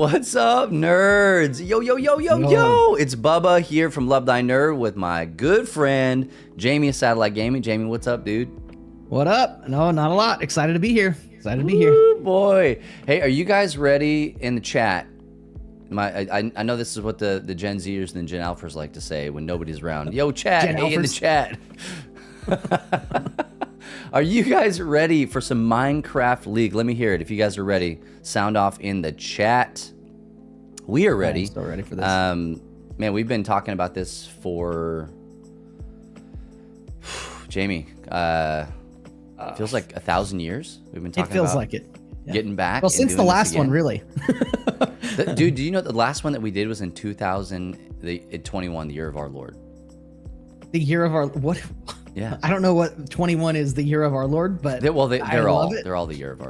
What's up, nerds? Yo. It's Bubba here from Love Thy Nerd with my good friend, Jamie of Satellite Gaming. Jamie, what's up, dude? What up? No, not a lot. Excited to be here. Boy. Hey, are you guys ready in the chat? I know this is what the Gen Zers and the Gen Alphas like to say when nobody's around. Yo, chat. Gen Hey, in the Alphas. chat. Are you guys ready for some Minecraft League? Let me hear it. If you guys are ready, sound off in the chat. We are ready. I'm still ready for this. Man, we've been talking about this for Jamie. Feels like 1,000 years. We've been talking. It feels about like it. Yeah. getting back. Well, since the last one, really. Dude, do you know the last one that we did was in 2021, the year of our Lord? The year of our what? Yeah. I don't know what 21 is the year of our Lord, but They're all the year of our Lord.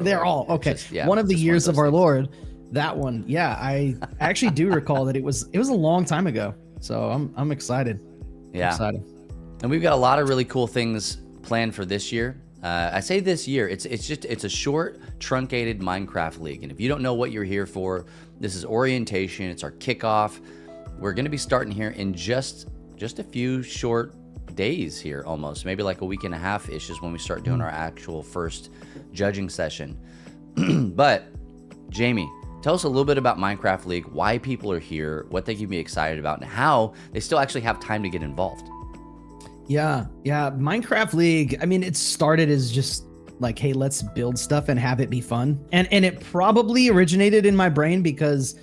They're all okay. One of the years of our Lord. That one, yeah. I actually do recall that it was a long time ago. So I'm excited. Yeah. I'm excited. And we've got a lot of really cool things planned for this year. I say this year, it's a short, truncated Minecraft League. And if you don't know what you're here for, this is orientation. It's our kickoff. We're going to be starting here in just a few short days here, almost maybe like a week and a half ish is when we start doing our actual first judging session. But Jamie, tell us a little bit about Minecraft League, why people are here, what they can be excited about, and how they still actually have time to get involved. Yeah. Minecraft League, I mean, it started as just like, hey, let's build stuff and have it be fun. And it probably originated in my brain because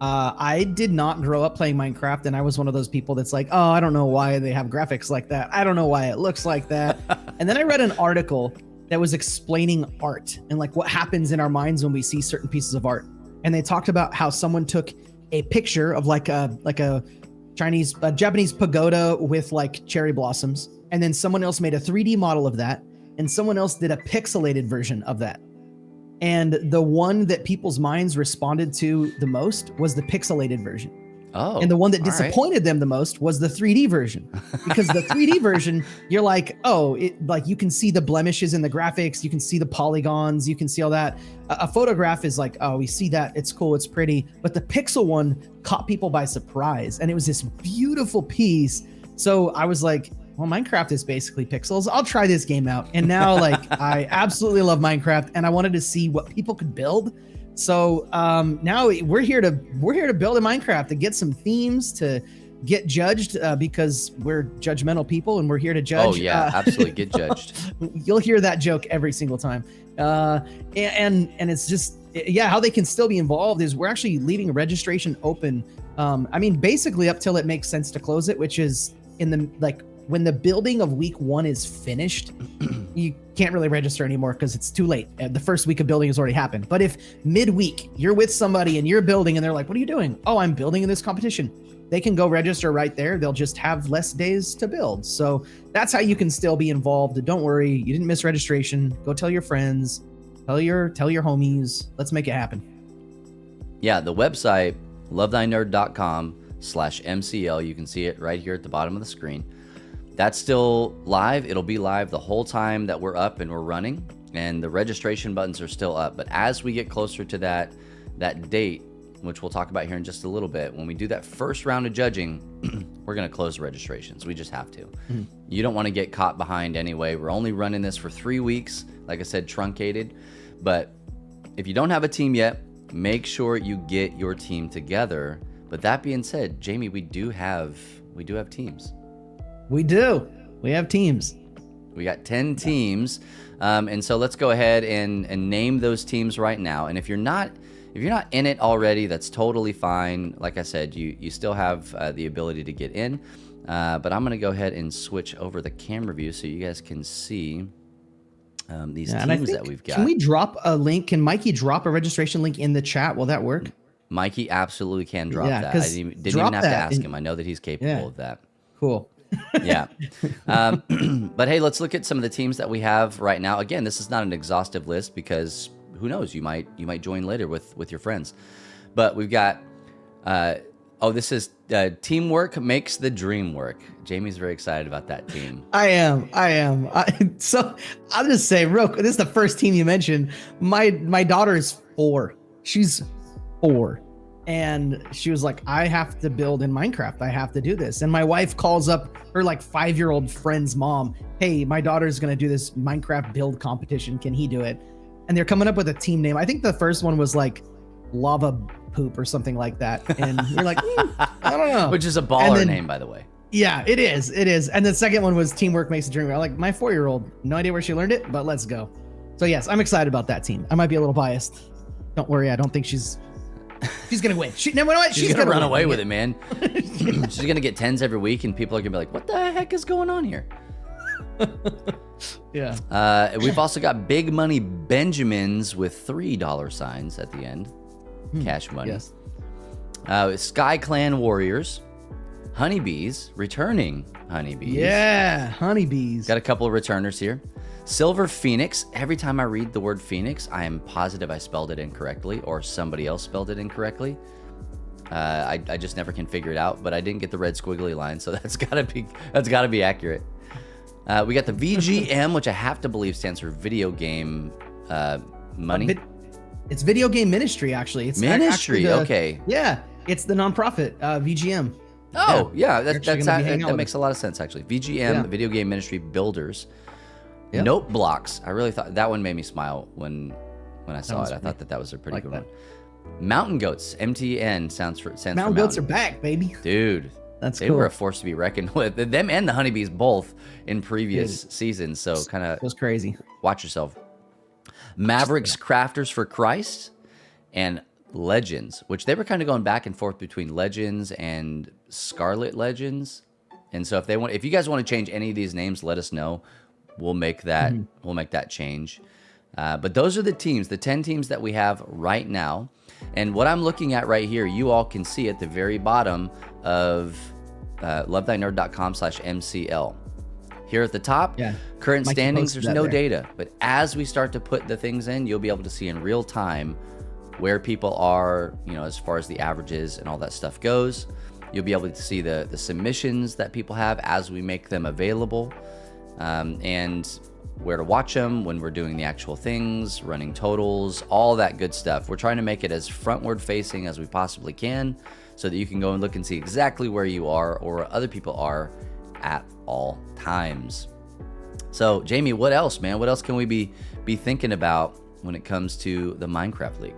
I did not grow up playing Minecraft, and I was one of those people that's like, oh, I don't know why they have graphics like that. I don't know why it looks like that. And then I read an article that was explaining art and like what happens in our minds when we see certain pieces of art. And they talked about how someone took a picture of like a Japanese pagoda with like cherry blossoms, and then someone else made a 3D model of that, and someone else did a pixelated version of that. And the one that people's minds responded to the most was the pixelated version. Oh, and the one that disappointed them the most was the 3D version, because the 3D version, you're like, oh, like you can see the blemishes in the graphics, you can see the polygons, you can see all that. A photograph is like, oh, we see that, it's cool, it's pretty. But the pixel one caught people by surprise, and it was this beautiful piece. So I was like, well, Minecraft is basically pixels. I'll try this game out. And now, like, I absolutely love Minecraft, and I wanted to see what people could build. So now we're here to build a Minecraft, to get some themes, to get judged because we're judgmental people, and we're here to judge. Oh yeah, absolutely, get judged. You'll hear that joke every single time. And it's just, yeah, how they can still be involved is we're actually leaving registration open. I mean, basically up till it makes sense to close it, which is when the building of week 1 is finished, you can't really register anymore because it's too late. The first week of building has already happened. But if midweek you're with somebody and you're building and they're like, what are you doing? Oh, I'm building in this competition. They can go register right there. They'll just have less days to build. So that's how you can still be involved. Don't worry, you didn't miss registration. Go tell your friends, tell your homies. Let's make it happen. Yeah, the website, lovethynerd.com/MCL. You can see it right here at the bottom of the screen. That's still live. It'll be live the whole time that we're up and we're running, and the registration buttons are still up. But as we get closer to that date, which we'll talk about here in just a little bit, when we do that first round of judging, we're going to close the registrations. We just have to. Mm-hmm. You don't want to get caught behind anyway. We're only running this for 3 weeks. Like I said, truncated. But if you don't have a team yet, make sure you get your team together. But that being said, Jamie, we do have teams. We do. We have teams. We got 10 teams. And so let's go ahead and name those teams right now. And if you're not in it already, that's totally fine. Like I said, you still have the ability to get in. But I'm going to go ahead and switch over the camera view so you guys can see these teams that we've got. Can we drop a link? Can Mikey drop a registration link in the chat? Will that work? Mikey absolutely can drop that. I didn't even have to ask him. I know that he's capable of that. Cool. Yeah. But hey, let's look at some of the teams that we have right now. Again, this is not an exhaustive list because who knows, you might join later with your friends. But we've got this is teamwork makes the dream work. Jamie's very excited about that team. I am. So I'll just say, this is the first team you mentioned. My daughter is 4. She's 4. And she was like, I have to build in Minecraft. I have to do this. And my wife calls up her like 5-year-old friend's mom. Hey, my daughter's going to do this Minecraft build competition. Can he do it? And they're coming up with a team name. I think the first one was like Lava Poop or something like that. And you're like, I don't know. Which is a baller name, by the way. Yeah, it is. It is. And the second one was Teamwork Makes the Dream. I'm like, my 4-year-old, no idea where she learned it, but let's go. So yes, I'm excited about that team. I might be a little biased. Don't worry. I don't think she's gonna win. She's gonna run away with it, man. She's gonna get 10s every week, and people are gonna be like, "What the heck is going on here?" Yeah. We've also got Big Money Benjamins with $3 signs at the end, cash money. Yes. Sky Clan Warriors, Honeybees, returning Honeybees. Yeah, Honeybees. Got a couple of returners here. Silver Phoenix. Every time I read the word Phoenix, I am positive I spelled it incorrectly or somebody else spelled it incorrectly. I just never can figure it out, but I didn't get the red squiggly line, so that's gotta be accurate. We got the VGM, which I have to believe stands for Video Game Money. It's Video Game Ministry, actually. It's Ministry, okay. Yeah, it's the nonprofit VGM. Oh, yeah, that makes a lot of sense, actually. VGM, Video Game Ministry Builders. Yep. Note Blocks. I really thought that one made me smile when I saw it. I thought that was a pretty good one. Mountain Goats, MTN stands for Mountain Goats are back, baby. Dude, they were a force to be reckoned with. Them and the Honeybees both in previous seasons. So kind of was crazy. Watch yourself. Mavericks Crafters for Christ and Legends, which they were kind of going back and forth between Legends and Scarlet Legends. And so if you guys want to change any of these names, let us know. We'll make that change. But those are the teams, the 10 teams that we have right now. And what I'm looking at right here, you all can see at the very bottom of lovethynerd.com/MCL. Here at the top, current standings, there's no data. But as we start to put the things in, you'll be able to see in real time where people are, as far as the averages and all that stuff goes. You'll be able to see the submissions that people have as we make them available. And where to watch them when we're doing the actual things, running totals, all that good stuff. We're trying to make it as frontward facing as we possibly can so that you can go and look and see exactly where you are or where other people are at all times. So, Jamie, what else, man? What else can we be thinking about when it comes to the Minecraft League?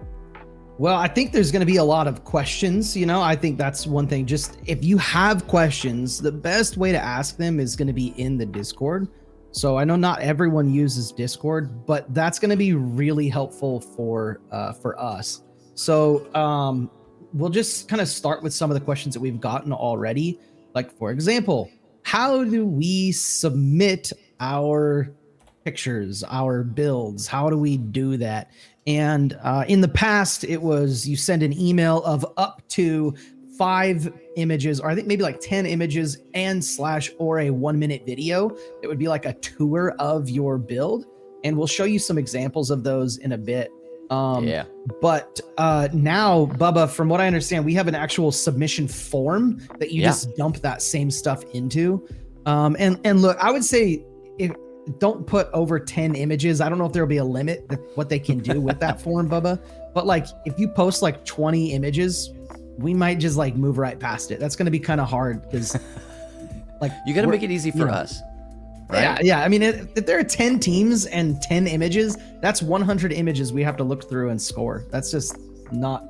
Well, I think there's going to be a lot of questions. I think that's one thing. Just if you have questions, the best way to ask them is going to be in the Discord. So I know not everyone uses Discord, but that's going to be really helpful for us. So we'll just kind of start with some of the questions that we've gotten already. Like, for example, how do we submit our pictures, our builds? How do we do that? And in the past, it was you send an email of up to 5 images, or I think maybe like 10 images and / or a 1-minute video. It would be like a tour of your build. And we'll show you some examples of those in a bit. But now, Bubba, from what I understand, we have an actual submission form that you just dump that same stuff into. And look, I would say don't put over 10 images. I don't know if there'll be a limit what they can do with that form, Bubba. But like, if you post like 20 images, we might just like move right past it. That's going to be kind of hard because like you got to make it easy for us. Right? Yeah. I mean, if there are 10 teams and 10 images, that's 100 images we have to look through and score. That's just not,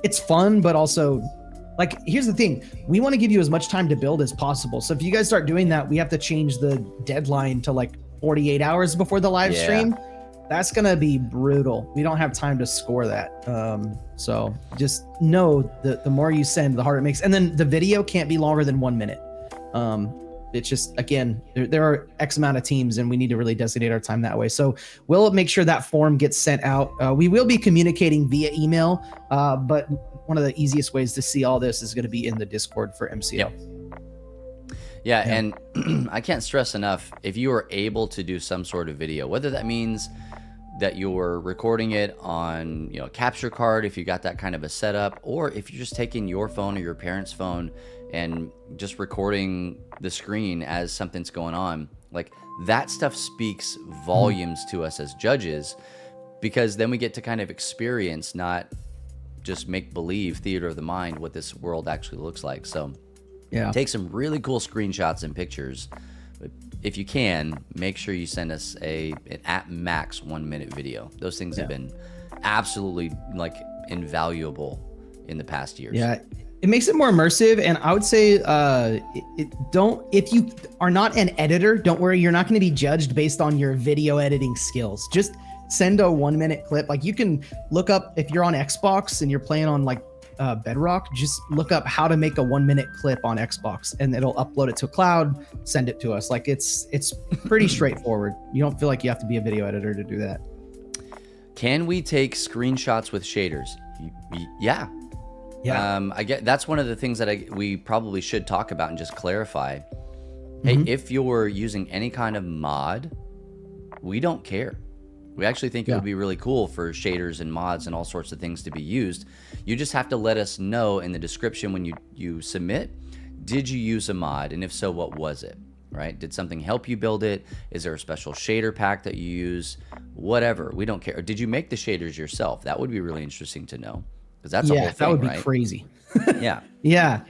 it's fun, but also like, here's the thing. We want to give you as much time to build as possible. So if you guys start doing that, we have to change the deadline to like 48 hours before the live stream. That's going to be brutal. We don't have time to score that. So just know that the more you send, the harder it makes. And then the video can't be longer than 1 minute. It's just, again, there are X amount of teams and we need to really designate our time that way. So we'll make sure that form gets sent out. We will be communicating via email, but one of the easiest ways to see all this is going to be in the Discord for MCL. Yeah, and I can't stress enough, if you are able to do some sort of video, whether that means that you're recording it on, a capture card, if you got that kind of a setup, or if you're just taking your phone or your parents' phone and just recording the screen as something's going on, like that stuff speaks volumes to us as judges, because then we get to kind of experience not just make believe theater of the mind what this world actually looks like. So Yeah. take some really cool screenshots and pictures. If you can, make sure you send us an at max 1 minute video. Those things have been absolutely like invaluable in the past years. Yeah. It makes it more immersive, and I would say if you are not an editor, don't worry, you're not going to be judged based on your video editing skills. Just send a 1 minute clip. Like you can look up, if you're on Xbox and you're playing on like Bedrock, just look up how to make a 1 minute clip on Xbox, and it'll upload it to a cloud, send it to us. Like it's pretty straightforward. You don't feel like you have to be a video editor to do that. Can we take screenshots with shaders? Yeah. Yeah. I get that's one of the things that we probably should talk about and just clarify. Hey, if you're using any kind of mod, we don't care. We actually think it would be really cool for shaders and mods and all sorts of things to be used. You just have to let us know in the description when you submit, did you use a mod? And if so, what was it? Right? Did something help you build it? Is there a special shader pack that you use? Whatever. We don't care. Or did you make the shaders yourself? That would be really interesting to know. Because that's a whole thing, that would be right? crazy. Yeah. Yeah.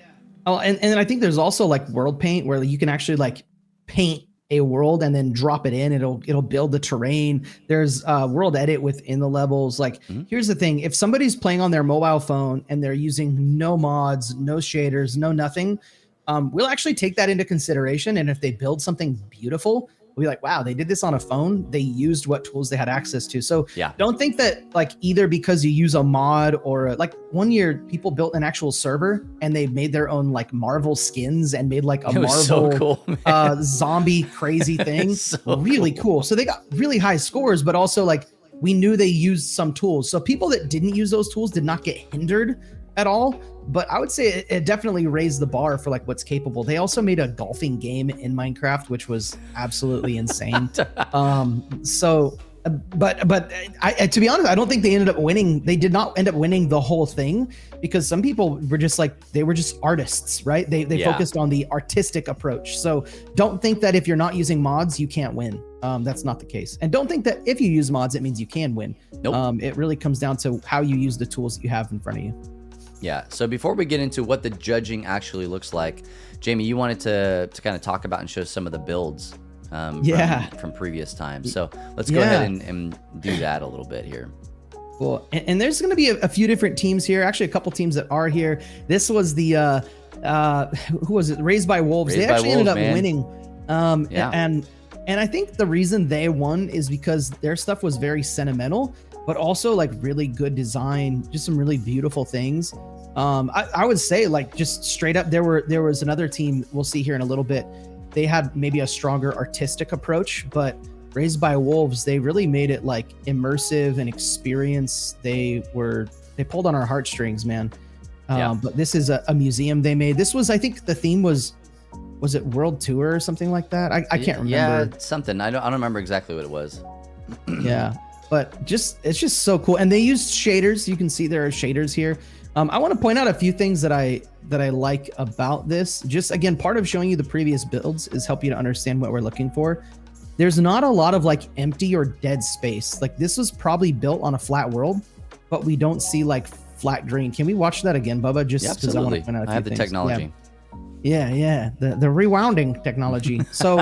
Oh, and then I think there's also like world paint where you can actually like paint a world and then drop it in. It'll build the terrain. There's world edit within the levels. Like here's the thing. If somebody's playing on their mobile phone and they're using no mods, no shaders, no nothing, we'll actually take that into consideration. And if they build something beautiful, we'll be like, wow, they did this on a phone. They used what tools they had access to. So don't think that like either because you use a mod or like one year people built an actual server and they made their own like Marvel skins and made like a Marvel so cool, zombie crazy thing. Really cool. So they got really high scores, but also like we knew they used some tools. So people that didn't use those tools did not get hindered at all. But I would say it definitely raised the bar for like what's capable. They also made a golfing game in Minecraft, which was absolutely insane. But I, to be honest, I don't think they ended up winning. They did not end up winning the whole thing because some people were just like, they were just artists, right? They focused on the artistic approach. So don't think that if you're not using mods, you can't win. That's not the case. And don't think that if you use mods, it means you can win. Nope. It really comes down to how you use the tools that you have in front of you. Yeah. So before we get into what the judging actually looks like, Jamie, you wanted to kind of talk about and show some of the builds from previous times. So let's go ahead and do that a little bit here. Cool. And there's going to be a few different teams here. Actually, a couple teams that are here. This was the who was it? Raised by Wolves. They actually ended up winning. And I think the reason they won is because their stuff was very sentimental, but also like really good design, just some really beautiful things. I would say like just straight up, there was another team we'll see here in a little bit. They had maybe a stronger artistic approach, but Raised by Wolves, they really made it like immersive and experience. They pulled on our heartstrings, man. But this is a museum they made. This was, I think the theme was it World Tour or something like that? I can't remember. Yeah, something. I don't remember exactly what it was. Yeah, but it's just so cool. And they used shaders. You can see there are shaders here. I want to point out a few things that I like about this. Just again, part of showing you the previous builds is help you to understand what we're looking for. There's not a lot of like empty or dead space. Like this was probably built on a flat world, but we don't see like flat green. Can we watch that again, Bubba? Just because I want to point out a few I have the things. technology. Yeah, the rewounding technology. So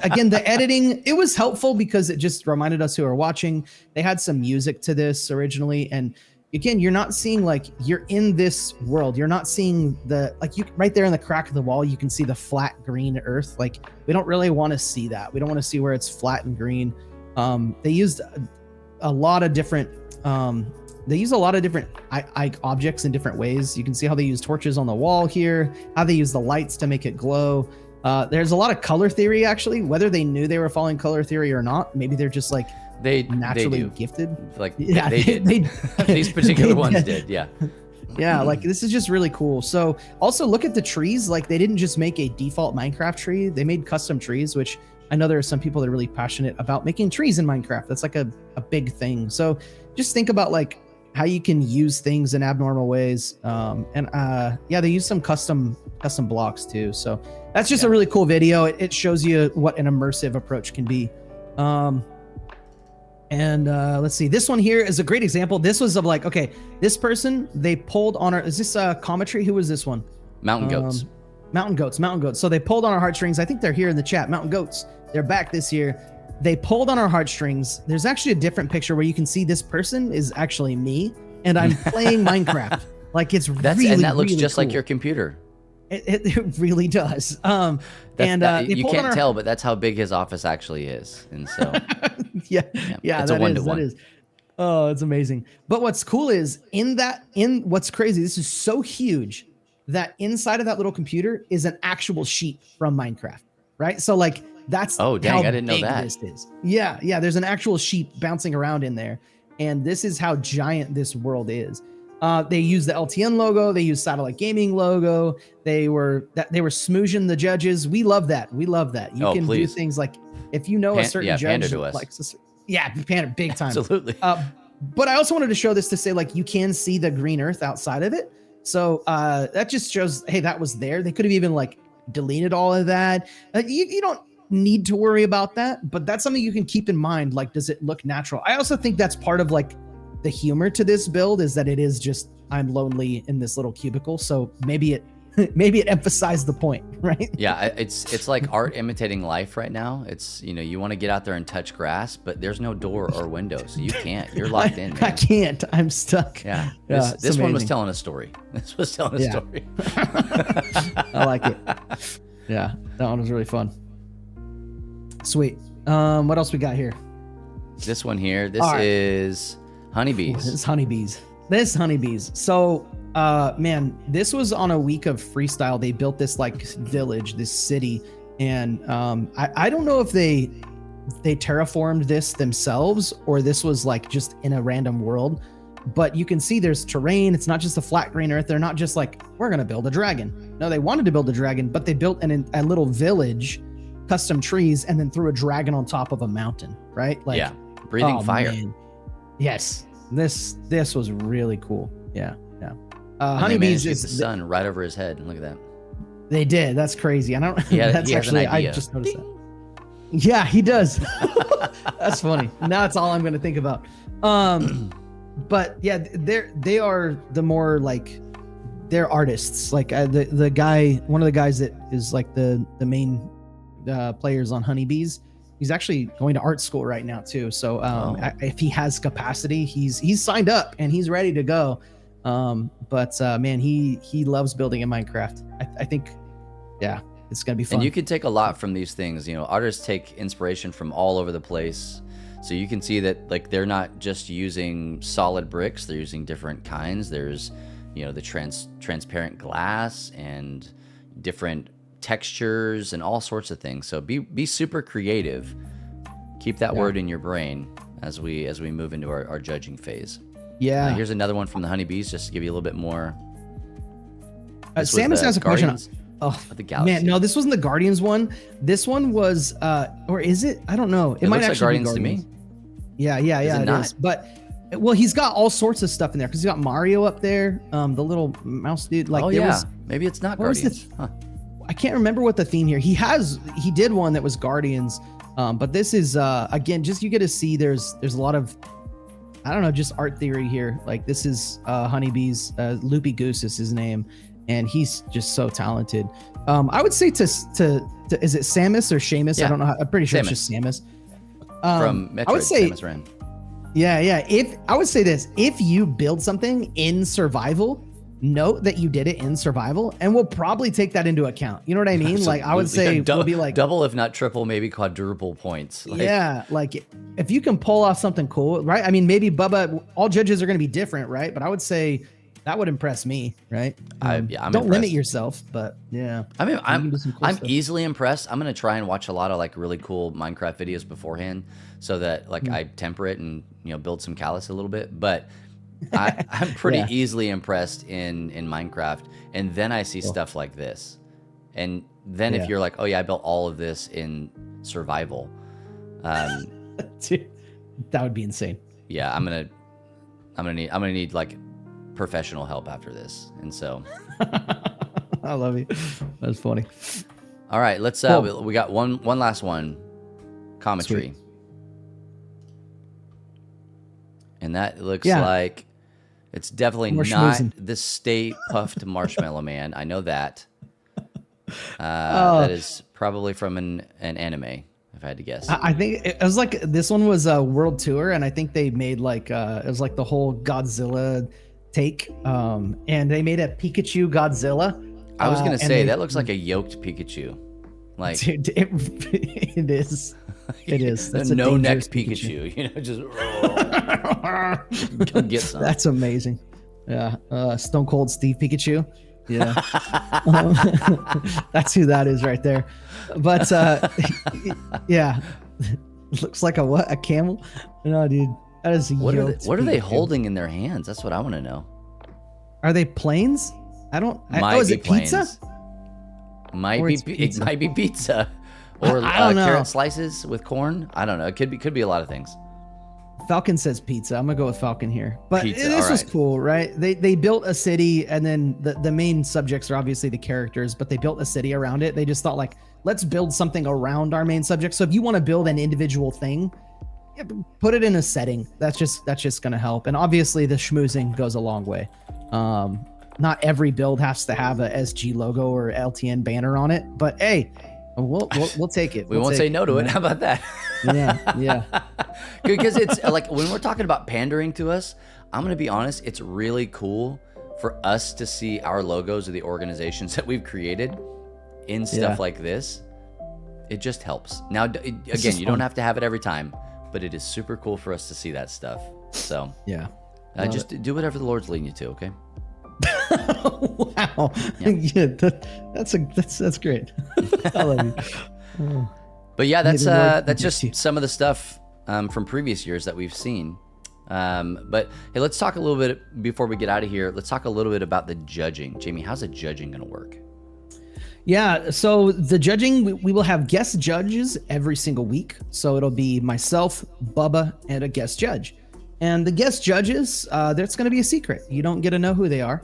again, the editing, it was helpful because it just reminded us who are watching. They had some music to this originally, and again, you're not seeing like you're in this world. You're not seeing you right there in the crack of the wall. You can see the flat green earth. Like we don't really want to see that. We don't want to see where it's flat and green. They used a lot of different. They use a lot of different objects in different ways. You can see how they use torches on the wall here, how they use the lights to make it glow. There's a lot of color theory, actually, whether they knew they were following color theory or not. Maybe they're just like they naturally do. Gifted. Like they did. These particular ones did. Yeah. Yeah, like this is just really cool. So also look at the trees. Like they didn't just make a default Minecraft tree. They made custom trees, which I know there are some people that are really passionate about making trees in Minecraft. That's like a big thing. So just think about like how you can use things in abnormal ways. They use some custom blocks too. So that's just a really cool video. It shows you what an immersive approach can be. And let's see. This one here is a great example. This was of like, okay, this person, they pulled on our, is this Cometry? Who was this one? Mountain goats. Mountain goats. So they pulled on our heartstrings. I think they're here in the chat. Mountain goats. They're back this year. They pulled on our heartstrings. There's actually a different picture where you can see this person is actually me, and I'm playing Minecraft. Like it's really, and that looks really just cool. like your computer. It really does. You can't tell, but that's how big his office actually is. And so, yeah, it's a 1-to-1. That is. Oh, it's amazing. But what's cool is what's crazy, this is so huge that inside of that little computer is an actual sheet from Minecraft, right? So like that's how I didn't know that. This is. Yeah, there's an actual sheet bouncing around in there, and this is how giant this world is. They use the LTN logo, they use Satellite Gaming logo. They were smoozing the judges. We love that. You can do things like if you know a certain judge likes pander big time. Absolutely. But I also wanted to show this to say like you can see the green earth outside of it. So that just shows, hey, that was there. They could have even like deleted all of that. You don't need to worry about that, but that's something you can keep in mind. Like, does it look natural? I also think that's part of like the humor to this build is that it is just, I'm lonely in this little cubicle. So maybe it emphasized the point, right? Yeah, it's like art imitating life right now. It's, you want to get out there and touch grass, but there's no door or window, so you can't. You're locked in, man. I can't. I'm stuck. Yeah. This one was telling a story. This was telling a story. I like it. Yeah, that one was really fun. Sweet. What else we got here? This one here. This is honeybees. This honeybees. So man, this was on a week of freestyle. They built this like village, this city, and I don't know if they terraformed this themselves or this was like just in a random world, but you can see there's terrain. It's not just a flat green earth. They're not just like, we're gonna build a dragon. No, they wanted to build a dragon, but they built a little village, custom trees, and then threw a dragon on top of a mountain, right? Like, breathing fire. Man. Yes, this was really cool. Yeah. Honeybees is the sun right over his head. Look at that. They did. That's crazy. I don't. That's actually. I just noticed that. Yeah, he does. That's funny. Now it's all I'm going to think about. But yeah, they are the more like they're artists. Like the guy, one of the guys that is like the main players on Honeybees. He's actually going to art school right now too. So if he has capacity, he's signed up and he's ready to go. But man, he loves building in Minecraft. I think, yeah, it's gonna be fun. And you can take a lot from these things. Artists take inspiration from all over the place. So you can see that like they're not just using solid bricks; they're using different kinds. There's, the transparent glass and different textures and all sorts of things. So be super creative. Keep that word in your brain as we move into our judging phase. Yeah. Here's another one from the honeybees, just to give you a little bit more. Samus has a question. The Galaxy. Man, no, this wasn't the Guardians one. This one was, or is it? I don't know. It might looks actually like Guardians be Guardians to me. Yeah, it is. But well, he's got all sorts of stuff in there because he's got Mario up there, the little mouse dude. Like, maybe it's not Guardians. I can't remember what the theme here. He did one that was Guardians, but this is again, just you get to see there's a lot of, I don't know, just art theory here. Like this is Honeybees, Loopy Goose is his name, and he's just so talented. I would say to is it Samus or Seamus? Yeah. I don't know. I'm pretty sure Samus. It's just Samus. From Metroid, I would say, Samus Aran. Yeah. If I would say this, if you build something in survival, note that you did it in survival, and we'll probably take that into account. You know what I mean? Like I would say we'll be like double, if not triple, maybe quadruple points. Like if you can pull off something cool, right? I mean, maybe Bubba, all judges are going to be different, right? But I would say that would impress me, right? I'm don't impressed. limit yourself, but yeah. I mean, I'm easily impressed. I'm gonna try and watch a lot of like really cool Minecraft videos beforehand, so that like I temper it and build some callus a little bit. But I'm pretty easily impressed in Minecraft, and then I see stuff like this, and then if you're like, oh yeah, I built all of this in survival, Dude, that would be insane. Yeah, I'm gonna need like professional help after this, and so I love you. That's funny. All right, let's we got one last one. Cometry. And that looks Yeah. like it's definitely More not schmoozing. the Stay Puffed Marshmallow Man. I know that. Oh, That is probably from an anime, if I had to guess. I think it was like this one was a world tour, and I think they made like it was like the whole Godzilla take, and they made a Pikachu Godzilla. I was gonna And say that looks like a yoked Pikachu, like dude, it is. It is. That's a no neck dangerous Pikachu. You know, just come get some. That's amazing. Yeah, Stone Cold Steve Pikachu. Yeah, that's who that is right there. But yeah, looks like a what? A camel? No, dude, that is. What are they Pikachu. holding in their hands? That's what I want to know. Are they planes? I don't. Might oh, is be it pizza? planes. Might Or be it's it pizza. might be pizza, or I don't know. carrot slices with corn. I don't know. It could be a lot of things. Falcon says pizza. I'm gonna go with Falcon here. But Pizza, this was alright. cool, right? They built a city, and then the main subjects are obviously the characters, but they built a city around it. They just thought like, let's build something around our main subject. So if you want to build an individual thing, yeah, put it in a setting. That's just gonna help. And obviously the schmoozing goes a long way. Not every build has to have a SG logo or LTN banner on it, but hey, we'll take it. We won't say no to it. How about that? Yeah. Because it's like when we're talking about pandering to us, I'm going to be honest, it's really cool for us to see our logos of the organizations that we've created in stuff like this. It just helps. Now, again, you don't have to have it every time, but it is super cool for us to see that stuff. So, Yeah. just do whatever the Lord's leading you to, okay? Wow. Yeah, that's great. I love you. But yeah, May that's the Lord that's bless you. just some of the stuff from previous years that we've seen. But hey, let's talk a little bit before we get out of here. Let's talk a little bit about the judging. Jamie, how's the judging going to work? Yeah, so the judging, we will have guest judges every single week. So it'll be myself, Bubba, and a guest judge. And the guest judges, that's going to be a secret. You don't get to know who they are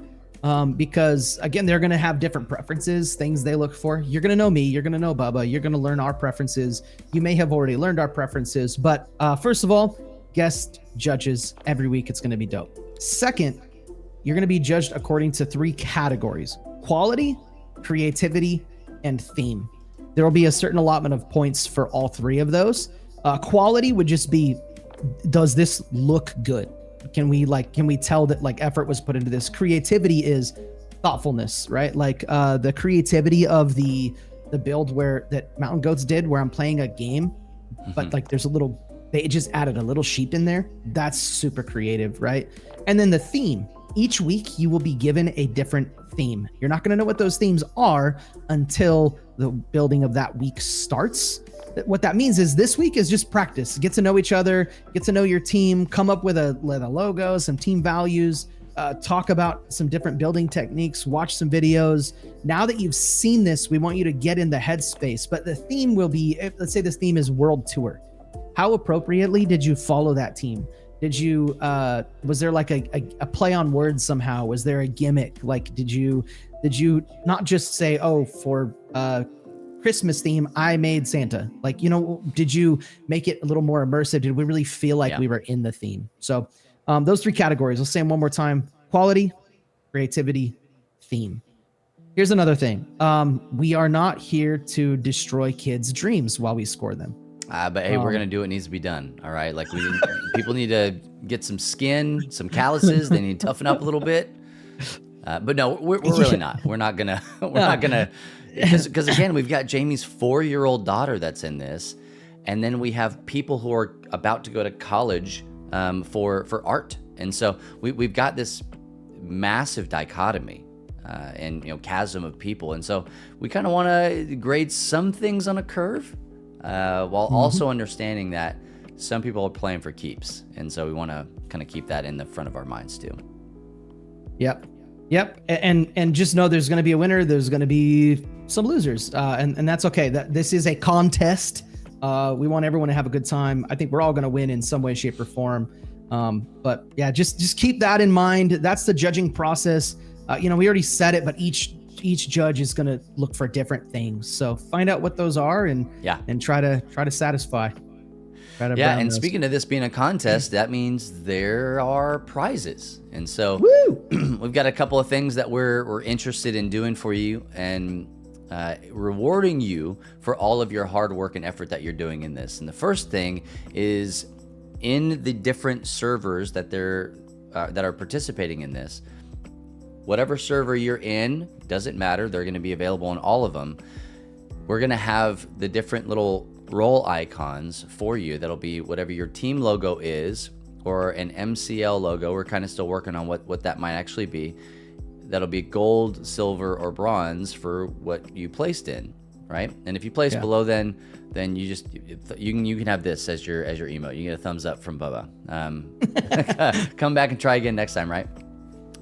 because, again, they're going to have different preferences, things they look for. You're going to know me. You're going to know Bubba. You're going to learn our preferences. You may have already learned our preferences. But first of all, guest judges every week. It's going to be dope. Second, you're going to be judged according to 3 categories: quality, creativity, and theme. There will be a certain allotment of points for all 3 of those. Quality would just be, does this look good? Can we tell that like effort was put into this? Creativity is thoughtfulness, right? Like the creativity of the build that Mountain Goats did, where I'm playing a game, but like they just added a little sheep in there. That's super creative, right? And then the theme. Each week you will be given a different theme. You're not going to know what those themes are until the building of that week starts. What that means is this week is just practice. Get to know each other, get to know your team, come up with a logo, some team values, talk about some different building techniques, watch some videos. Now that you've seen this, we want you to get in the headspace. But the theme will be, let's say this theme is World Tour. How appropriately did you follow that team? Did you, was there like a play on words somehow? Was there a gimmick? Like, did you not just say, oh, for Christmas theme, I made Santa? Like, did you make it a little more immersive? Did we really feel like we were in the theme? So those 3 categories, I'll say them one more time: quality, creativity, theme. Here's another thing. We are not here to destroy kids' dreams while we score them. But hey, we're gonna do what needs to be done. All right, like people need to get some skin, some calluses. They need to toughen up a little bit. But no, we're really not. We're not gonna. Not gonna. Because again, we've got Jamie's 4-year-old daughter that's in this, and then we have people who are about to go to college for art, and so we've got this massive dichotomy and chasm of people, and so we kind of want to grade some things on a curve. While also understanding that some people are playing for keeps. And so we want to kind of keep that in the front of our minds too. Yep. And just know there's going to be a winner. There's going to be some losers. And that's okay. This is a contest. We want everyone to have a good time. I think we're all going to win in some way, shape, or form. But yeah, just keep that in mind. That's the judging process. We already said it, but each judge is going to look for different things. So find out what those are and try to satisfy. Gotta Yeah, brown and those. speaking of this being a contest, that means there are prizes. And so Woo! we've got a couple of things that we're interested in doing for you and rewarding you for all of your hard work and effort that you're doing in this. And the first thing is in the different servers that that are participating in this. Whatever server you're in, doesn't matter. They're going to be available on all of them. We're going to have the different little role icons for you. That'll be whatever your team logo is, or an MCL logo. We're kind of still working on what that might actually be. That'll be gold, silver, or bronze for what you placed in, right? And if you place below, then you can have this as your emote. You get a thumbs up from Bubba. Come back and try again next time, right?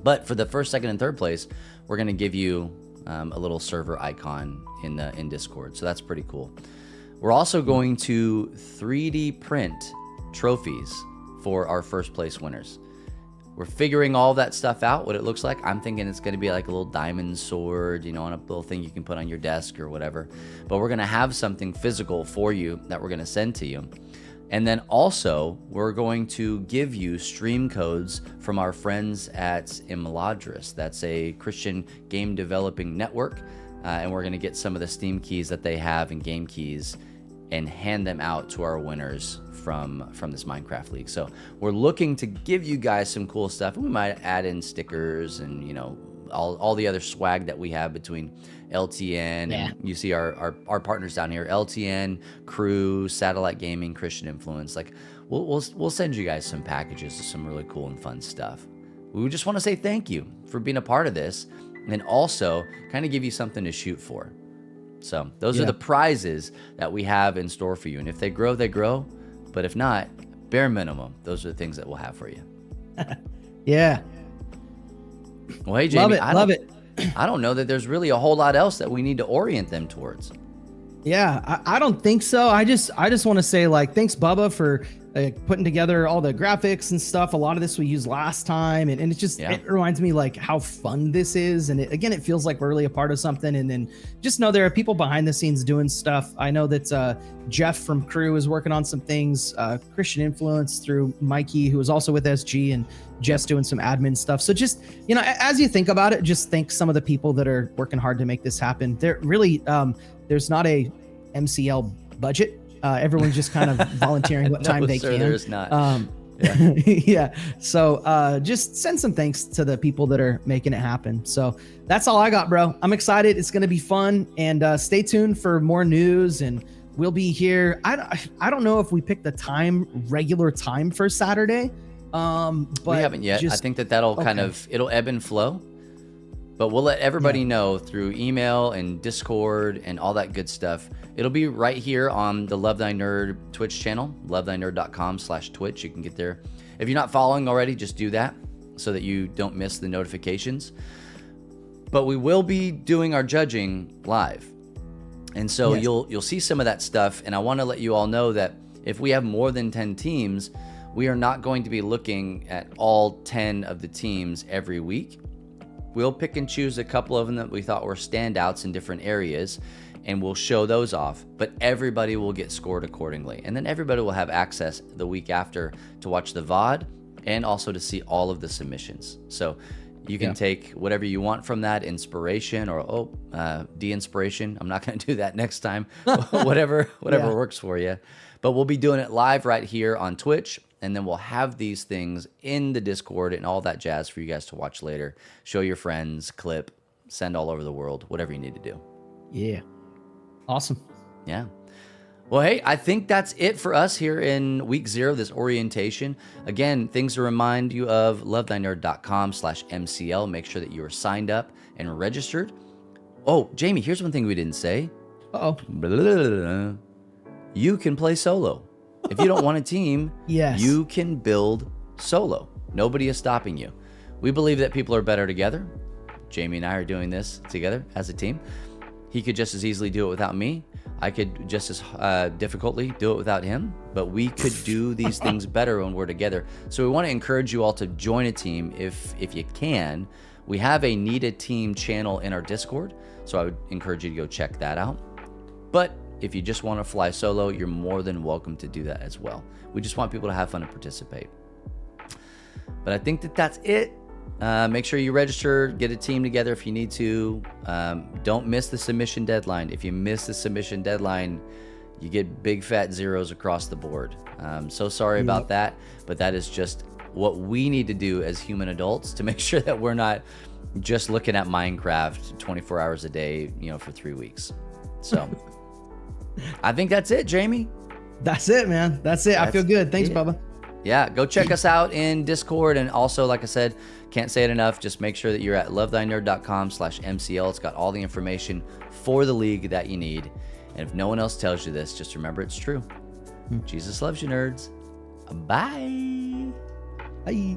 But for the first, second, and third place, we're going to give you a little server icon in Discord. So that's pretty cool. We're also going to 3D print trophies for our first place winners. We're figuring all that stuff out, what it looks like. I'm thinking it's going to be like a little diamond sword, on a little thing you can put on your desk or whatever. But we're going to have something physical for you that we're going to send to you. And then also, we're going to give you stream codes from our friends at Imladris. That's a Christian game developing network. And we're going to get some of the Steam keys that they have and game keys and hand them out to our winners from this Minecraft League. So we're looking to give you guys some cool stuff. And we might add in stickers and, all the other swag that we have between LTN and you see our partners down here, LTN, Crew, Satellite Gaming, Christian Influence. Like we'll send you guys some packages of some really cool and fun stuff. We just want to say thank you for being a part of this and also kind of give you something to shoot for. So those are the prizes that we have in store for you. And if they grow, they grow. But if not, bare minimum, those are the things that we'll have for you. Yeah. Well, hey, Jamie, Love it. I don't know that there's really a whole lot else that we need to orient them towards. Yeah, I don't think so. I just want to say thanks Bubba for putting together all the graphics and stuff. A lot of this we used last time, and it just it reminds me how fun this is. And it feels like we're really a part of something. And then just know there are people behind the scenes doing stuff. I know that Jeff from Crew is working on some things. Christian Influence through Mikey, who is also with SG, and Jess doing some admin stuff. So just as you think about it, just thank some of the people that are working hard to make this happen. There really there's not a MCL budget. Everyone's just kind of volunteering what time they can. There's not. Yeah. So just send some thanks to the people that are making it happen. So that's all I got, bro. I'm excited. It's going to be fun, and stay tuned for more news. And we'll be here. I don't know if we picked the regular time for Saturday. But we haven't yet. I think that'll kind of, it'll ebb and flow. But we'll let everybody know through email and Discord and all that good stuff. It'll be right here on the Love Thy Nerd Twitch channel, lovethynerd.com/Twitch. You can get there. If you're not following already, just do that so that you don't miss the notifications. But we will be doing our judging live. And so you'll see some of that stuff. And I want to let you all know that if we have more than 10 teams, we are not going to be looking at all 10 of the teams every week. We'll pick and choose a couple of them that we thought were standouts in different areas, and we'll show those off. But everybody will get scored accordingly. And then everybody will have access the week after to watch the VOD and also to see all of the submissions. So you can take whatever you want from that, inspiration or de-inspiration. I'm not going to do that next time. whatever works for you. But we'll be doing it live right here on Twitch. And then we'll have these things in the Discord and all that jazz for you guys to watch later. Show your friends, clip, send all over the world, whatever you need to do. Yeah. Awesome. Yeah. Well, hey, I think that's it for us here in week 0, this orientation. Again, things to remind you of, lovethynerd.com/MCL. Make sure that you are signed up and registered. Oh, Jamie, here's one thing we didn't say. Uh-oh. You can play solo. If you don't want a team, you can build solo. Nobody is stopping you. We believe that people are better together. Jamie and I are doing this together as a team. He could just as easily do it without me. I could just as difficultly do it without him. But we could do these things better when we're together. So we want to encourage you all to join a team if you can. We have a Need a Team channel in our Discord. So I would encourage you to go check that out. But if you just want to fly solo, you're more than welcome to do that as well. We just want people to have fun and participate. But I think that's it. Make sure you register, get a team together if you need to. Don't miss the submission deadline. If you miss the submission deadline, you get big fat zeros across the board. So sorry about that, but that is just what we need to do as human adults to make sure that we're not just looking at Minecraft 24 hours a day, for 3 weeks. So I think that's it, Jamie. That's it, man. That's it. I feel good. Thanks, Bubba. Yeah, go check us out in Discord. And also, like I said, can't say it enough, just make sure that you're at lovethynerd.com/MCL. It's got all the information for the league that you need. And if no one else tells you this, just remember it's true. Jesus loves you, nerds. Bye. Bye.